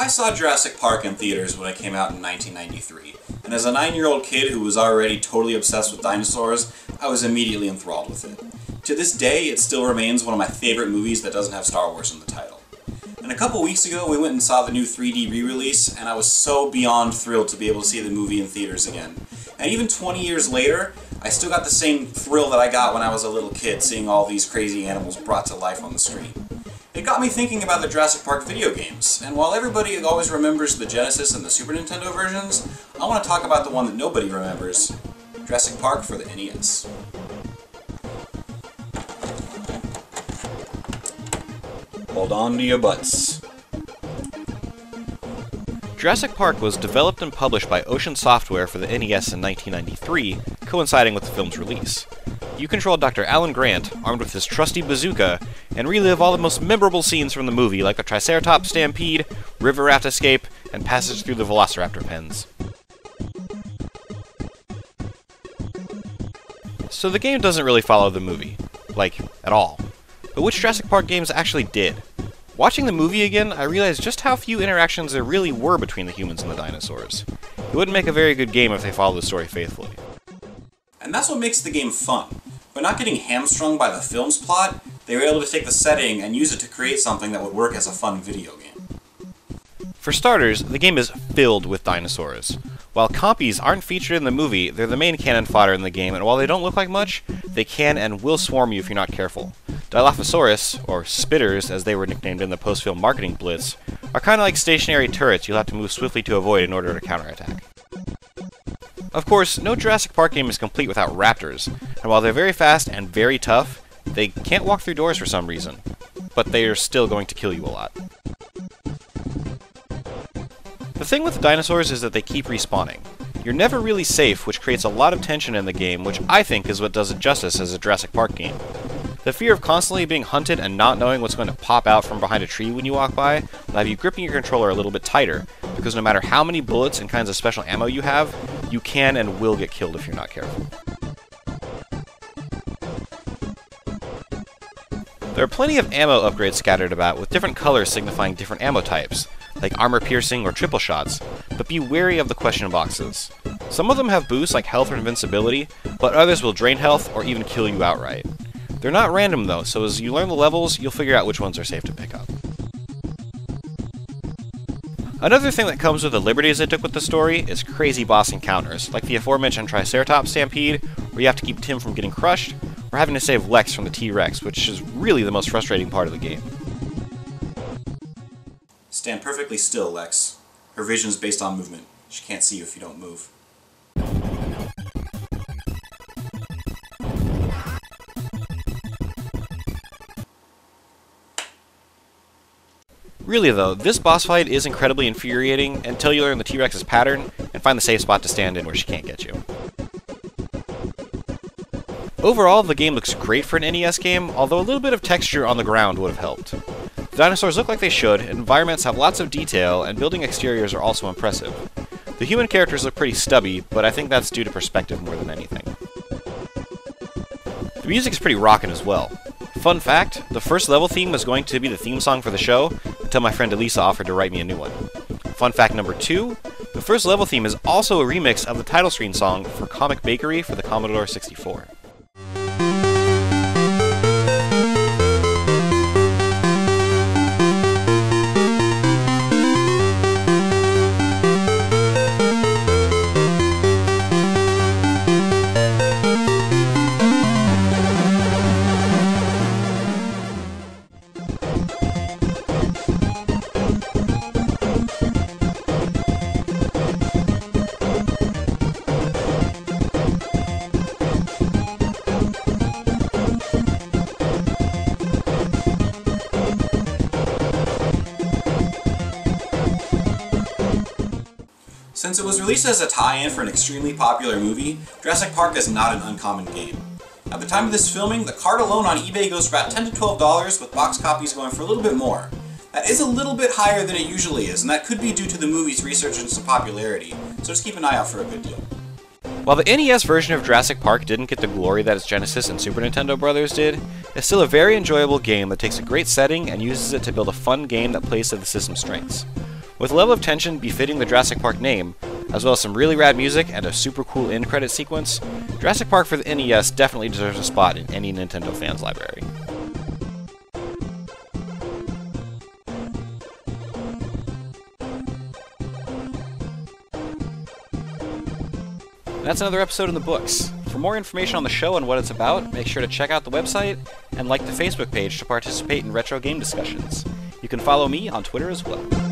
I saw Jurassic Park in theaters when it came out in 1993, and as a 9-year-old kid who was already totally obsessed with dinosaurs, I was immediately enthralled with it. To this day, it still remains one of my favorite movies that doesn't have Star Wars in the title. And a couple weeks ago, we went and saw the new 3D re-release, and I was so beyond thrilled to be able to see the movie in theaters again. And even 20 years later, I still got the same thrill that I got when I was a little kid seeing all these crazy animals brought to life on the screen. It got me thinking about the Jurassic Park video games, and while everybody always remembers the Genesis and the Super Nintendo versions, I want to talk about the one that nobody remembers, Jurassic Park for the NES. Hold on to your butts. Jurassic Park was developed and published by Ocean Software for the NES in 1993, coinciding with the film's release. You control Dr. Alan Grant, armed with his trusty bazooka, and relive all the most memorable scenes from the movie, like the Triceratops stampede, river raft escape, and passage through the Velociraptor pens. So the game doesn't really follow the movie, like, at all. But which Jurassic Park games actually did? Watching the movie again, I realized just how few interactions there really were between the humans and the dinosaurs. It wouldn't make a very good game if they followed the story faithfully. And that's what makes the game fun. By not getting hamstrung by the film's plot, they were able to take the setting and use it to create something that would work as a fun video game. For starters, the game is filled with dinosaurs. While compies aren't featured in the movie, they're the main cannon fodder in the game, and while they don't look like much, they can and will swarm you if you're not careful. Dilophosaurus, or Spitters as they were nicknamed in the post-film marketing blitz, are kind of like stationary turrets you'll have to move swiftly to avoid in order to counterattack. Of course, no Jurassic Park game is complete without raptors, and while they're very fast and very tough, they can't walk through doors for some reason, but they are still going to kill you a lot. The thing with the dinosaurs is that they keep respawning. You're never really safe, which creates a lot of tension in the game, which I think is what does it justice as a Jurassic Park game. The fear of constantly being hunted and not knowing what's going to pop out from behind a tree when you walk by will have you gripping your controller a little bit tighter, because no matter how many bullets and kinds of special ammo you have, you can and will get killed if you're not careful. There are plenty of ammo upgrades scattered about, with different colors signifying different ammo types, like armor piercing or triple shots, but be wary of the question boxes. Some of them have boosts like health or invincibility, but others will drain health or even kill you outright. They're not random though, so as you learn the levels, you'll figure out which ones are safe to pick up. Another thing that comes with the liberties they took with the story is crazy boss encounters, like the aforementioned Triceratops stampede, where you have to keep Tim from getting crushed, or having to save Lex from the T-Rex, which is really the most frustrating part of the game. Stand perfectly still, Lex. Her vision's based on movement. She can't see you if you don't move. Really though, this boss fight is incredibly infuriating until you learn the T-Rex's pattern and find the safe spot to stand in where she can't get you. Overall, the game looks great for an NES game, although a little bit of texture on the ground would have helped. The dinosaurs look like they should, environments have lots of detail, and building exteriors are also impressive. The human characters look pretty stubby, but I think that's due to perspective more than anything. The music is pretty rockin' as well. Fun fact, the first level theme was going to be the theme song for the show, until my friend Elisa offered to write me a new one. Fun fact number 2, the first level theme is also a remix of the title screen song for Comic Bakery for the Commodore 64. Since it was released as a tie-in for an extremely popular movie, Jurassic Park is not an uncommon game. At the time of this filming, the card alone on eBay goes for about $10 to $12, with box copies going for a little bit more. That is a little bit higher than it usually is, and that could be due to the movie's resurgence in popularity, so just keep an eye out for a good deal. While the NES version of Jurassic Park didn't get the glory that its Genesis and Super Nintendo brothers did, it's still a very enjoyable game that takes a great setting and uses it to build a fun game that plays to the system's strengths. With a level of tension befitting the Jurassic Park name, as well as some really rad music and a super cool end credit sequence, Jurassic Park for the NES definitely deserves a spot in any Nintendo fan's library. That's another episode in the books. For more information on the show and what it's about, make sure to check out the website and like the Facebook page to participate in retro game discussions. You can follow me on Twitter as well.